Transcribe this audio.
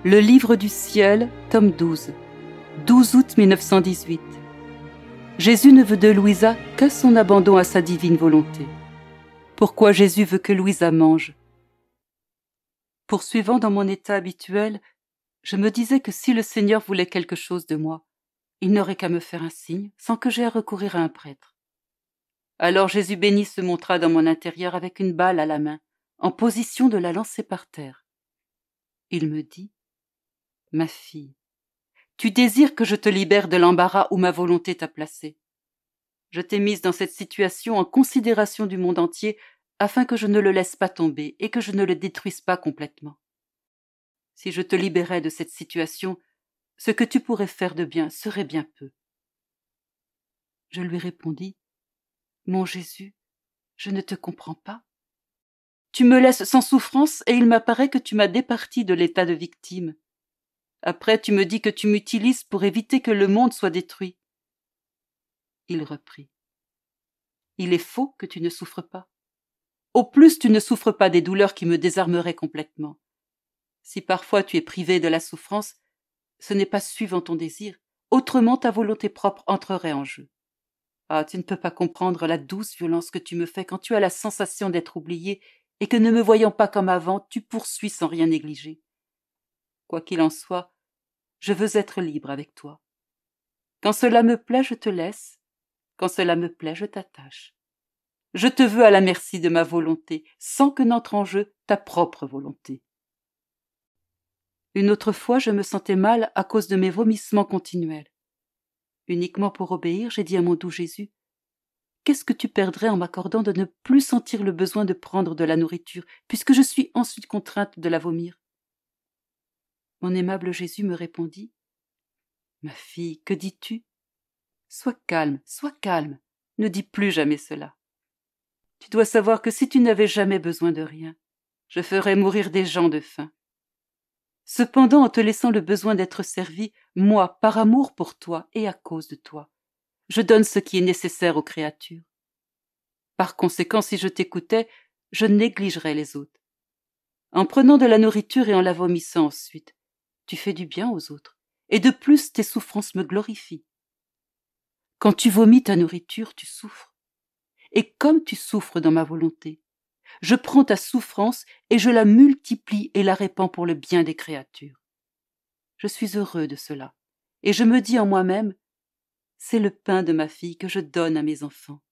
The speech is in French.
Le livre du ciel, tome 12, 12 août 1918. Jésus ne veut de Louisa que son abandon à sa divine volonté. Pourquoi Jésus veut que Louisa mange? Poursuivant dans mon état habituel, je me disais que si le Seigneur voulait quelque chose de moi, il n'aurait qu'à me faire un signe sans que j'aie à recourir à un prêtre. Alors Jésus béni se montra dans mon intérieur avec une balle à la main, en position de la lancer par terre. Il me dit: « Ma fille, tu désires que je te libère de l'embarras où ma volonté t'a placée. Je t'ai mise dans cette situation en considération du monde entier afin que je ne le laisse pas tomber et que je ne le détruise pas complètement. Si je te libérais de cette situation, ce que tu pourrais faire de bien serait bien peu. » Je lui répondis: « Mon Jésus, je ne te comprends pas. Tu me laisses sans souffrance et il m'apparaît que tu m'as départi de l'état de victime. Après, tu me dis que tu m'utilises pour éviter que le monde soit détruit. » Il reprit: « Il est faux que tu ne souffres pas. Au plus, tu ne souffres pas des douleurs qui me désarmeraient complètement. Si parfois tu es privé de la souffrance, ce n'est pas suivant ton désir, autrement ta volonté propre entrerait en jeu. Ah, tu ne peux pas comprendre la douce violence que tu me fais quand tu as la sensation d'être oublié et que, ne me voyant pas comme avant, tu poursuis sans rien négliger. Quoi qu'il en soit, je veux être libre avec toi. Quand cela me plaît, je te laisse. Quand cela me plaît, je t'attache. Je te veux à la merci de ma volonté, sans que n'entre en jeu ta propre volonté. » Une autre fois, je me sentais mal à cause de mes vomissements continuels. Uniquement pour obéir, j'ai dit à mon doux Jésus: « Qu'est-ce que tu perdrais en m'accordant de ne plus sentir le besoin de prendre de la nourriture, puisque je suis ensuite contrainte de la vomir ?» Mon aimable Jésus me répondit: « Ma fille, que dis-tu? Sois calme, ne dis plus jamais cela. Tu dois savoir que si tu n'avais jamais besoin de rien, je ferais mourir des gens de faim. Cependant, en te laissant le besoin d'être servi, moi, par amour pour toi et à cause de toi, je donne ce qui est nécessaire aux créatures. Par conséquent, si je t'écoutais, je négligerais les autres. En prenant de la nourriture et en la vomissant ensuite, tu fais du bien aux autres, et de plus tes souffrances me glorifient. Quand tu vomis ta nourriture, tu souffres. Et comme tu souffres dans ma volonté, je prends ta souffrance et je la multiplie et la répands pour le bien des créatures. Je suis heureux de cela, et je me dis en moi-même: c'est le pain de ma fille que je donne à mes enfants.